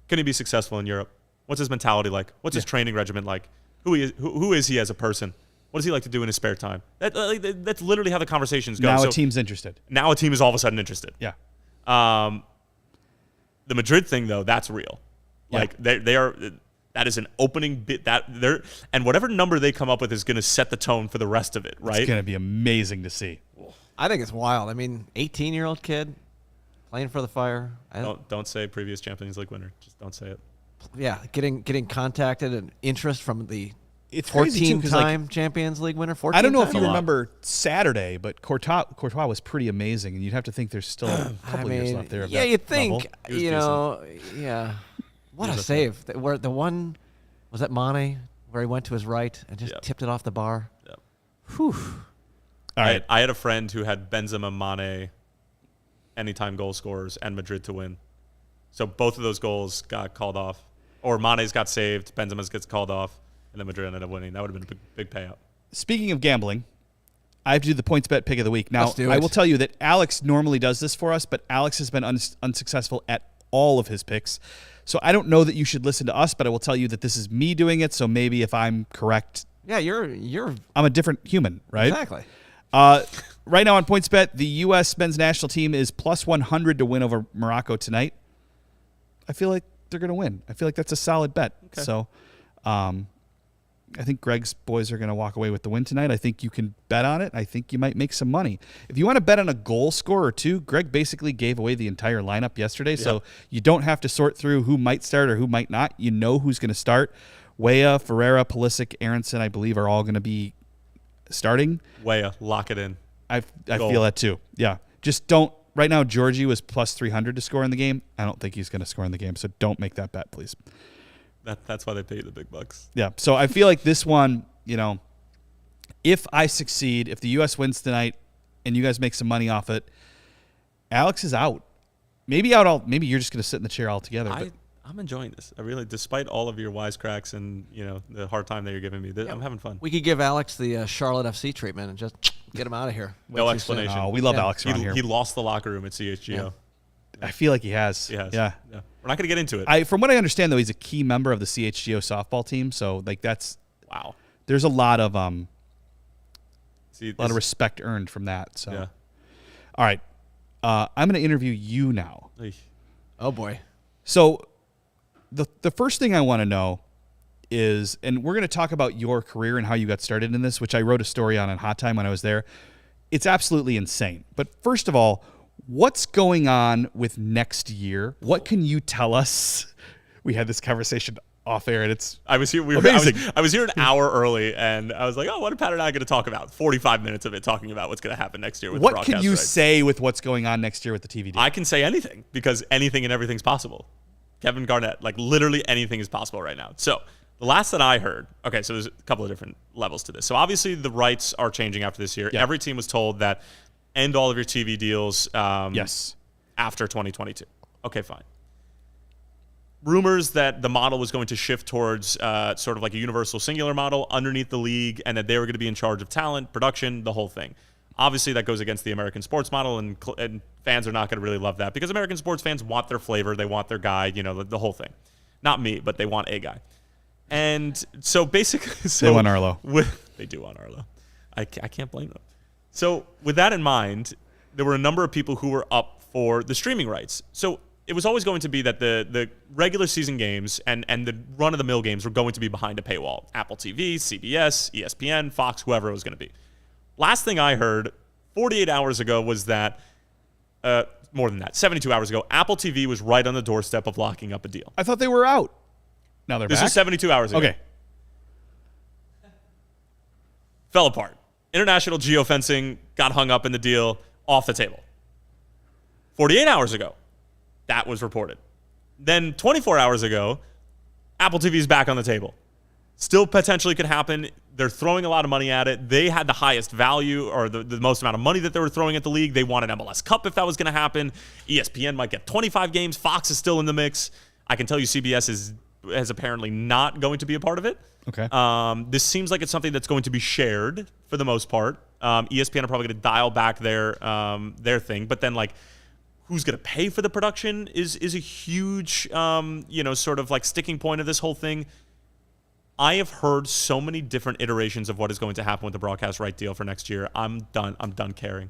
Can he be successful in Europe? What's his mentality like? What's his training regimen like? Who is he as a person? What does he like to do in his spare time?" That's literally how the conversations go. Now a team's interested. Now a team is all of a sudden interested. Yeah. The Madrid thing, though, that's real. Like they are. That is an opening bit and whatever number they come up with is going to set the tone for the rest of it. Right? It's going to be amazing to see. I think it's wild. I mean, 18-year-old kid playing for the Fire. Don't say previous Champions League winner. Just don't say it. Yeah, getting contacted and interest from the It's crazy too, 'cause, 14-time Champions League winner. 14 I don't know if times? you remember Saturday, but Courtois was pretty amazing, and you'd have to think there's still a couple years left there. Of that you'd think, level. yeah. What a save! Where the one was that Mane, where he went to his right and just tipped it off the bar. Yep. Whew. All right. I had a friend who had Benzema, Mane, anytime goal scorers, and Madrid to win. So both of those goals got called off, or Mane's got saved, Benzema's gets called off. And then Madrid ended up winning. That would have been a big payout. Speaking of gambling, I have to do the PointsBet pick of the week. Now, Let's do it. I will tell you that Alex normally does this for us, but Alex has been unsuccessful at all of his picks. So I don't know that you should listen to us, but I will tell you that this is me doing it. So maybe if I'm correct, Yeah, you're I'm a different human, right? exactly. Right now on PointsBet, the U.S. men's national team is plus 100 to win over Morocco tonight. I feel like they're going to win. I feel like that's a solid bet. Okay. So I think Greg's boys are going to walk away with the win tonight. I think you can bet on it. I think you might make some money. If you want to bet on a goal scorer or two, Greg basically gave away the entire lineup yesterday, so you don't have to sort through who might start or who might not. You know who's going to start. Weah, Ferreira, Pulisic, Aronson, I believe, are all going to be starting. Weah, lock it in. I feel that too. Yeah. Just don't. Right now, Georgie was plus 300 to score in the game. I don't think he's going to score in the game, so don't make that bet, please. That's why they pay you the big bucks. Yeah. So I feel like this one, if I succeed, if the U.S. wins tonight and you guys make some money off it, Alex is out. Maybe you're just going to sit in the chair altogether. I'm enjoying this. I really, despite all of your wisecracks and the hard time that you're giving me, I'm having fun. We could give Alex the Charlotte FC treatment and just get him out of here. No Way too explanation. soon. Oh, we love Alex around here. He lost the locker room at CHGO. Yeah. I feel like he has. He has. Yeah. We're not going to get into it. From what I understand, though, he's a key member of the CHGO softball team. So, Wow. There's a lot of respect earned from that. So, Yeah. All right, I'm going to interview you now. Oh boy. So, the first thing I want to know is, and we're going to talk about your career and how you got started in this, which I wrote a story on Hot Time when I was there. It's absolutely insane. But first of all, what's going on with next year? What can you tell us? We had this conversation off air, and it's I was here. amazing. I was here an hour early, and I was like, "Oh, what are Pat and I going to talk about?" 45 minutes of it talking about what's going to happen next year with the what broadcast can you rights. say with what's going on next year with the TV deal? I can say anything because anything and everything's possible. Kevin Garnett, literally anything is possible right now. So the last that I heard, okay, so there's a couple of different levels to this. So obviously the rights are changing after this year. Yeah. Every team was told that end all of your TV deals. Yes. after 2022. Okay, fine. Rumors that the model was going to shift towards sort of like a universal singular model underneath the league, and that they were going to be in charge of talent, production, the whole thing. Obviously, that goes against the American sports model, and fans are not going to really love that because American sports fans want their flavor. They want their guy, the whole thing. Not me, but they want a guy. And so basically... they want Arlo. They do want Arlo. I can't blame them. So with that in mind, there were a number of people who were up for the streaming rights. So it was always going to be that the regular season games and the run-of-the-mill games were going to be behind a paywall. Apple TV, CBS, ESPN, Fox, whoever it was going to be. Last thing I heard 48 hours ago was that, more than that, 72 hours ago, Apple TV was right on the doorstep of locking up a deal. I thought they were out. Now they're back? This is 72 hours ago. Okay. Fell apart. International geofencing got hung up in the deal, off the table. 48 hours ago, that was reported. Then 24 hours ago, Apple TV is back on the table. Still potentially could happen. They're throwing a lot of money at it. They had the highest value or the most amount of money that they were throwing at the league. They want an MLS Cup if that was going to happen. ESPN might get 25 games. Fox is still in the mix. I can tell you CBS is apparently not going to be a part of it. Okay. This seems like it's something that's going to be shared for the most part. ESPN are probably going to dial back their thing, but then like who's going to pay for the production is a huge sort of like sticking point of this whole thing. I have heard so many different iterations of what is going to happen with the broadcast right deal for next year. I'm done caring.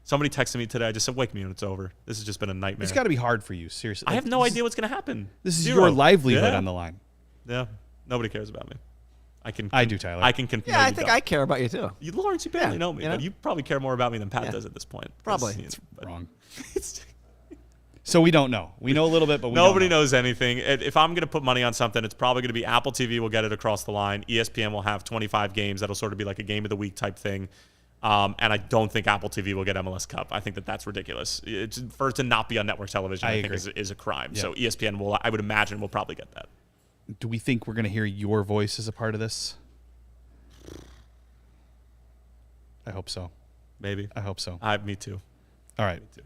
Somebody texted me today. I just said, wake me when it's over. This has just been a nightmare. It's got to be hard for you, seriously. I have no idea what's going to happen. This is Zero. your livelihood on the line. Yeah. Nobody cares about me. I do, Tyler. I can confirm. Yeah, I think I care about you too. Lawrence, you barely know me, you know? but you probably care more about me than Pat does at this point. Probably. It's wrong. So we don't know. We know a little bit, but nobody knows anything. If I'm going to put money on something, it's probably going to be Apple TV will get it across the line. ESPN will have 25 games. That'll sort of be like a game of the week type thing. And I don't think Apple TV will get MLS Cup. I think that's ridiculous. For it to not be on network television, I think is a crime. Yeah. So ESPN will, I would imagine, will probably get that. Do we think we're going to hear your voice as a part of this? I hope so. Maybe. I hope so. Me too. All right. Me too.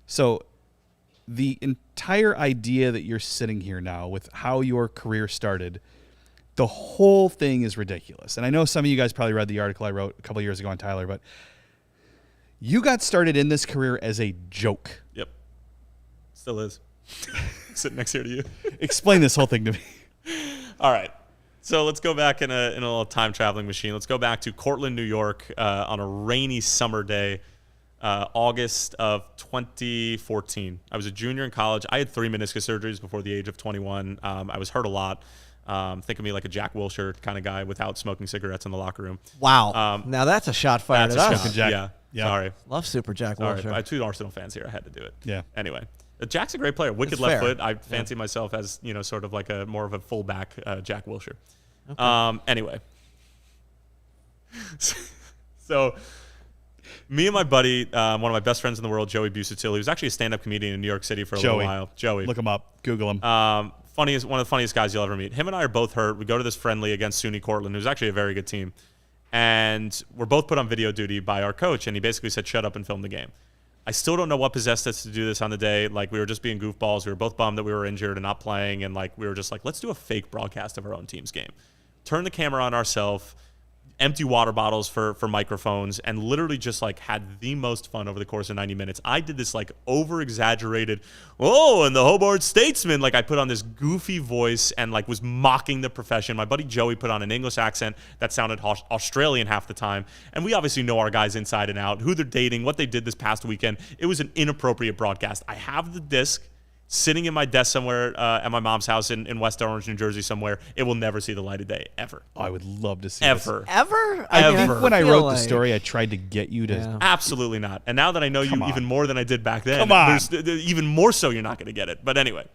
So the entire idea that you're sitting here now with how your career started, the whole thing is ridiculous. And I know some of you guys probably read the article I wrote a couple years ago on Tyler, but you got started in this career as a joke. Yep. Still is. Sitting next here to you. Explain this whole thing to me. All right. So let's go back in a little time traveling machine. Let's go back to Cortland, New York on a rainy summer day. August of 2014. I was a junior in college. I had 3 meniscus surgeries before the age of 21. I was hurt a lot. Think of me like a Jack Wilshere kind of guy without smoking cigarettes in the locker room. Wow. Now that's a shot fired at us. Jack. Yeah. Sorry. Love Super Jack Wilshere. Sorry. I have 2 Arsenal fans here. I had to do it. Yeah. Anyway, Jack's a great player. Wicked It's left fair. foot. I fancy myself as, sort of like a more of a fullback Jack Wilshere. Okay. Anyway. So me and my buddy, one of my best friends in the world, Joey Busatil, he was actually a stand-up comedian in New York City for a little while. Joey. Look him up. Google him. One of the funniest guys you'll ever meet. Him and I are both hurt. We go to this friendly against SUNY Cortland, who's actually a very good team. And we're both put on video duty by our coach, and he basically said, shut up and film the game. I still don't know what possessed us to do this on the day. Like, we were just being goofballs. We were both bummed that we were injured and not playing, and we were just like, let's do a fake broadcast of our own team's game. Turn the camera on ourselves, empty water bottles for microphones, and literally just had the most fun over the course of 90 minutes. I did this over exaggerated, and the Hobart Statesman, I put on this goofy voice and was mocking the profession. My buddy Joey put on an English accent that sounded Australian half the time. And we obviously know our guys inside and out, who they're dating, what they did this past weekend. It was an inappropriate broadcast. I have the disc sitting in my desk somewhere at my mom's house in West Orange, New Jersey somewhere. It will never see the light of day, ever. Oh, I would love to see Ever. this. Ever? I think when I wrote the story, I tried to get you to... Yeah. Absolutely not. And now that I know you even more than I did back then, Come on. Even more so you're not going to get it. But anyway,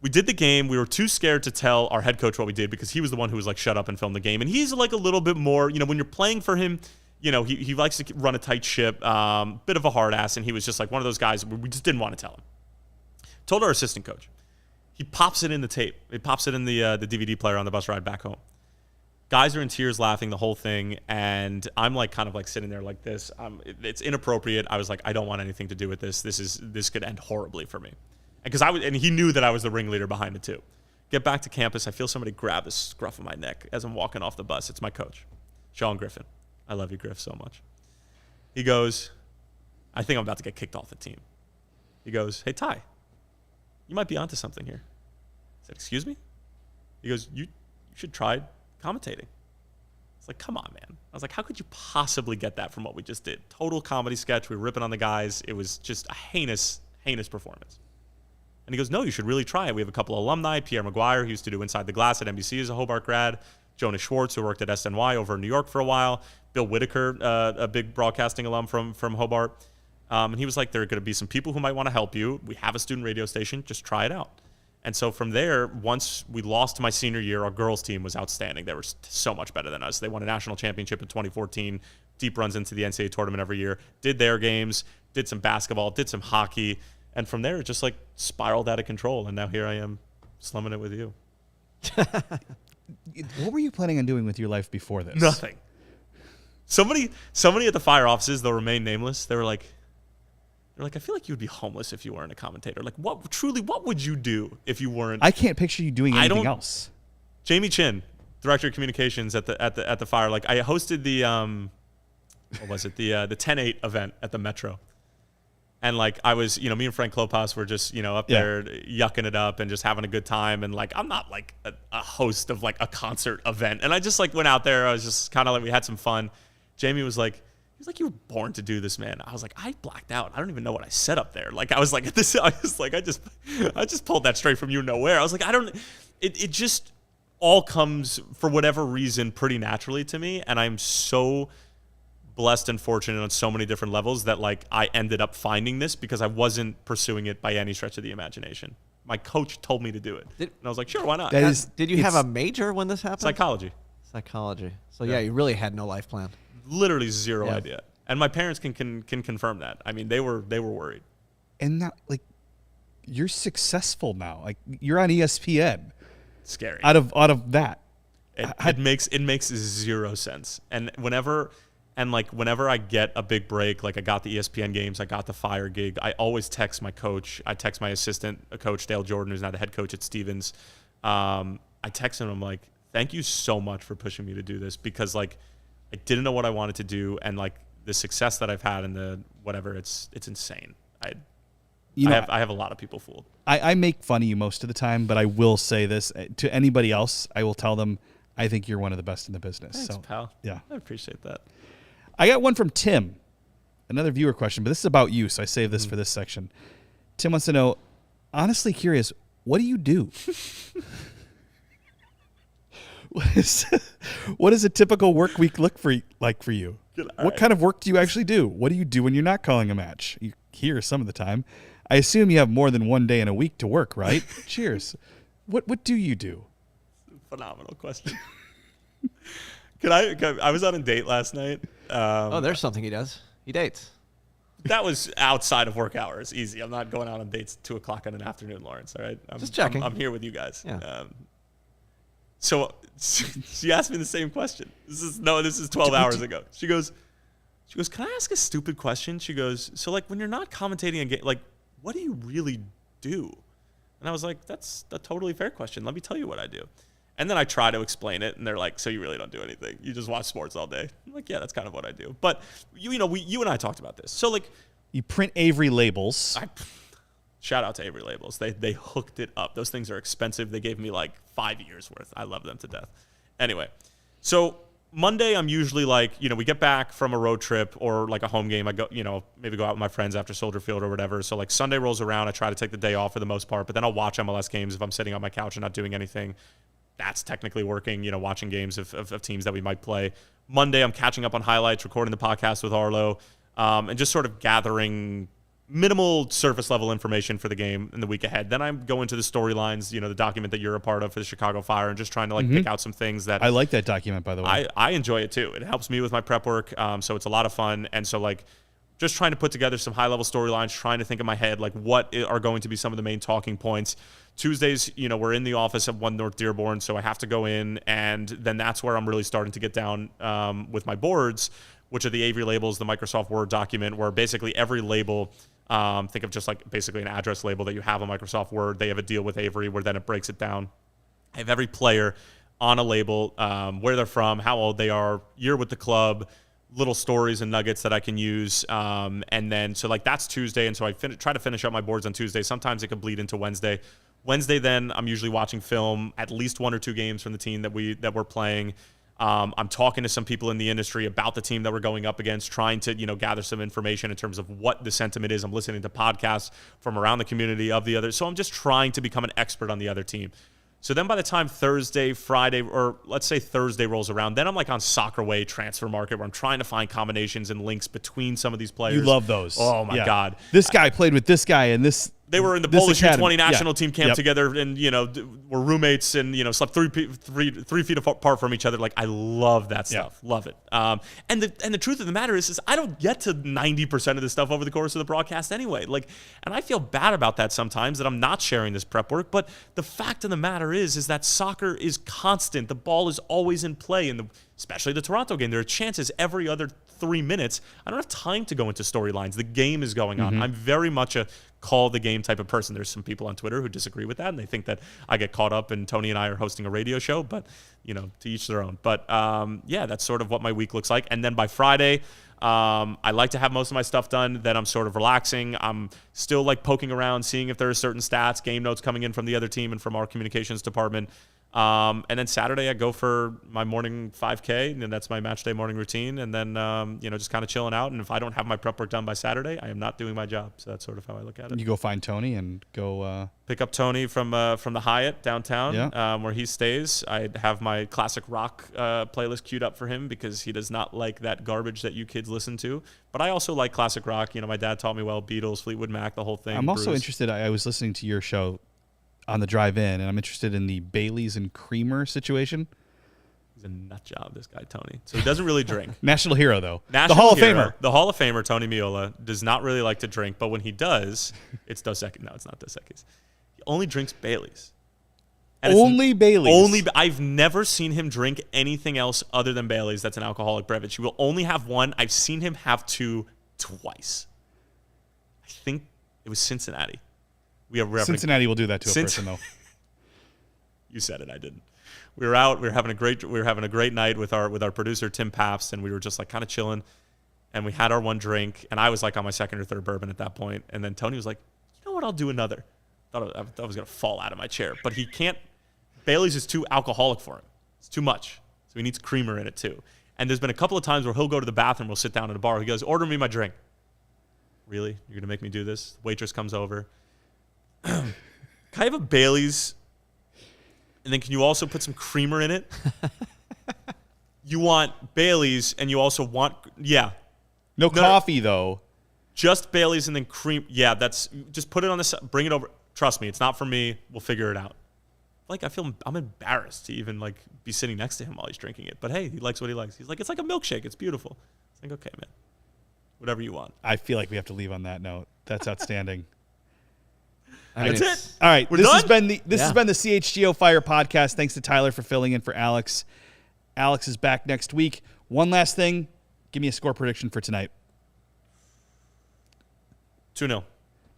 we did the game. We were too scared to tell our head coach what we did because he was the one who was shut up and film the game. And he's a little bit more, when you're playing for him, he likes to run a tight ship, bit of a hard ass. And he was just one of those guys where we just didn't want to tell him. Told our assistant coach. He pops it in the tape. He pops it in the DVD player on the bus ride back home. Guys are in tears laughing the whole thing, and I'm like kind of like sitting there like this. It's inappropriate. I was like, I don't want anything to do with this. This could end horribly for me. And he knew that I was the ringleader behind it too. Get back to campus, I feel somebody grab the scruff of my neck as I'm walking off the bus. It's my coach, Sean Griffin. I love you, Griff, so much. He goes, I think I'm about to get kicked off the team. He goes, hey, Ty, you might be onto something here. I said, excuse me? He goes, you should try commentating. It's like, come on, man. I was like, how could you possibly get that from what we just did? Total comedy sketch. We were ripping on the guys. It was just a heinous performance. And he goes, no, you should really try it. We have a couple of alumni. Pierre McGuire, who used to do Inside the Glass at NBC as a Hobart grad. Jonas Schwartz, who worked at SNY over in New York for a while. Bill Whitaker, a big broadcasting alum from Hobart. And he was like, there are going to be some people who might want to help you. We have a student radio station. Just try it out. And so from there, once we lost my senior year, our girls team was outstanding. They were so much better than us. They won a national championship in 2014, deep runs into the NCAA tournament every year, did their games, did some basketball, did some hockey. And from there, it just like spiraled out of control. And now here I am slumming it with you. What were you planning on doing with your life before this? Nothing. Somebody at the fire offices, they'll remain nameless. They're like, I feel like you would be homeless if you weren't a commentator. Like, what would you do if you weren't? I can't picture you doing anything else. Jamie Chin, director of communications at the fire. Like, I hosted the what was it? The 10-8 event at the Metro. And like I was, me and Frank Klopas were just, up there yucking it up and just having a good time. And like, I'm not like a host of like a concert event. And I just like went out there. I was just kind of like, we had some fun. Jamie was like, you were born to do this, man. I was like, I blacked out. I don't even know what I said up there. Like, I was like, I just pulled that straight from you nowhere. I was like, it just all comes for whatever reason pretty naturally to me. And I'm so blessed and fortunate on so many different levels that like I ended up finding this because I wasn't pursuing it by any stretch of the imagination. My coach told me to do it. And I was like, sure, why not? Did you have a major when this happened? Psychology. So yeah, you really had no life plan. Literally zero idea. And my parents can confirm that. I mean, they were worried. And now, like, you're successful now. Like, you're on ESPN. Scary. Out of that, it makes zero sense. And whenever I get a big break, like I got the ESPN games, I got the Fire gig, I always text my coach. I text my assistant, Coach Dale Jordan, who's now the head coach at Stevens. I text him. I'm like, thank you so much for pushing me to do this because like I didn't know what I wanted to do, and like the success that I've had and the whatever, it's insane. I have a lot of people fooled. I make fun of you most of the time, but I will say this to anybody else. I will tell them I think you're one of the best in the business. Thanks, so, pal. Yeah, I appreciate that. I got one from Tim, another viewer question, but this is about you, so I saved this for this section. Tim wants to know, honestly curious, what do you do? What does a typical work week look like for you? What kind of work do you actually do? What do you do when you're not calling a match? You hear some of the time. I assume you have more than one day in a week to work, right? Cheers. What do you do? Phenomenal question. I was on a date last night. There's something he does. He dates. That was outside of work hours. Easy. I'm not going out on dates 2:00 in an afternoon, Lawrence. All right. Just checking. I'm here with you guys. Yeah. So she asked me the same question. This is 12 hours ago. She goes, can I ask a stupid question? She goes, so like when you're not commentating a game, like what do you really do? And I was like, that's a totally fair question. Let me tell you what I do. And then I try to explain it, and they're like, so you really don't do anything. You just watch sports all day. I'm like, yeah, that's kind of what I do. But you and I talked about this. So like, you print Avery labels. Shout out to Avery Labels. They hooked it up. Those things are expensive. They gave me like 5 years worth. I love them to death. Anyway, so Monday I'm usually like, we get back from a road trip or like a home game. I go, maybe go out with my friends after Soldier Field or whatever. So like Sunday rolls around. I try to take the day off for the most part, but then I'll watch MLS games if I'm sitting on my couch and not doing anything. That's technically working, watching games of teams that we might play. Monday I'm catching up on highlights, recording the podcast with Arlo, and just sort of gathering minimal surface level information for the game in the week ahead. Then I'm going to the storylines, the document that you're a part of for the Chicago Fire, and just trying to like pick out some things that I like that document, by the way. I enjoy it too. It helps me with my prep work. So it's a lot of fun. And so like just trying to put together some high-level storylines, trying to think in my head, like, what are going to be some of the main talking points. Tuesdays, we're in the office at 1 North Dearborn, so I have to go in, and then that's where I'm really starting to get down with my boards, which are the Avery labels, the Microsoft Word document, where basically every label, think of just like basically an address label that you have on Microsoft Word. They have a deal with Avery where then it breaks it down. I have every player on a label, where they're from, how old they are, year with the club, little stories and nuggets that I can use. And then, so like that's Tuesday. And so I try to finish up my boards on Tuesday. Sometimes it could bleed into Wednesday. Wednesday, then I'm usually watching film, at least 1 or 2 games from the team that we're playing. I'm talking to some people in the industry about the team that we're going up against, trying to, gather some information in terms of what the sentiment is. I'm listening to podcasts from around the community of the other. So I'm just trying to become an expert on the other team. So then by the time Thursday, Friday, or let's say Thursday rolls around, then I'm like on Soccer Way Transfer Market where I'm trying to find combinations and links between some of these players. You love those. Oh, my God. This guy played with this guy and this. They were in the Polish U20 national team camp together and, were roommates and, slept 3 feet apart from each other. Like, I love that stuff. Love it. And the truth of the matter is I don't get to 90% of this stuff over the course of the broadcast anyway. Like, and I feel bad about that sometimes, that I'm not sharing this prep work. But the fact of the matter is that soccer is constant. The ball is always in play. And especially the Toronto game, there are chances every other 3 minutes. I don't have time to go into storylines. The game is going on. I'm very much a call the game type of person. There's some people on Twitter who disagree with that, and they think that I get caught up and Tony and I are hosting a radio show, but, to each their own. But, that's sort of what my week looks like. And then by Friday, I like to have most of my stuff done. Then I'm sort of relaxing. I'm still, like, poking around, seeing if there are certain stats, game notes coming in from the other team and from our communications department. And then Saturday I go for my morning 5K, and that's my match day morning routine. And then, just kind of chilling out. And if I don't have my prep work done by Saturday, I am not doing my job. So that's sort of how I look at it. You go find Tony and go pick up Tony from the Hyatt downtown, where he stays. I have my classic rock playlist queued up for him because he does not like that garbage that you kids listen to. But I also like classic rock. My dad taught me well, Beatles, Fleetwood Mac, the whole thing. I'm also interested. I was listening to your show on the drive in, and I'm interested in the Baileys and creamer situation. He's a nut job, this guy, Tony. So he doesn't really drink. National hero, though. The Hall of Famer. The Hall of Famer, Tony Miola, does not really like to drink, but when he does, it's Dos Equis. No, it's not Dos Equis. He only drinks Baileys. And only Baileys? I've never seen him drink anything else other than Baileys that's an alcoholic beverage. He will only have one. I've seen him have 2 twice. I think it was Cincinnati. Cincinnati will do that to a person, though. You said it, I didn't. We were out. We were having a great night with our producer Tim Pabst, and we were just like kind of chilling. And we had our one drink, and I was like on my 2nd or 3rd bourbon at that point. And then Tony was like, "You know what? I'll do another." I thought I was gonna fall out of my chair, but he can't. Bailey's is too alcoholic for him. It's too much, so he needs creamer in it too. And there's been a couple of times where he'll go to the bathroom, we'll sit down at a bar. He goes, "Order me my drink." Really? You're gonna make me do this? Waitress comes over. Can I have a Baileys? And then can you also put some creamer in it? You want Baileys, and you also want No coffee though. Just Baileys and then cream. Yeah, that's just put it on the side. Bring it over. Trust me, it's not for me. We'll figure it out. Like I'm embarrassed to even like be sitting next to him while he's drinking it. But hey, he likes what he likes. He's like, it's like a milkshake. It's beautiful. It's like, okay, man, whatever you want. I feel like we have to leave on that note. That's outstanding. That's it. All right, We're this done? has been the CHGO Fire Podcast. Thanks to Tyler for filling in for Alex. Alex is back next week. One last thing, give me a score prediction for tonight. 2-0.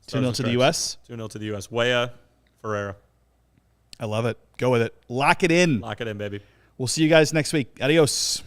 2-0 to the U.S. 2-0 to the U.S. Weah, Ferreira. I love it. Go with it. Lock it in. Lock it in, baby. We'll see you guys next week. Adios.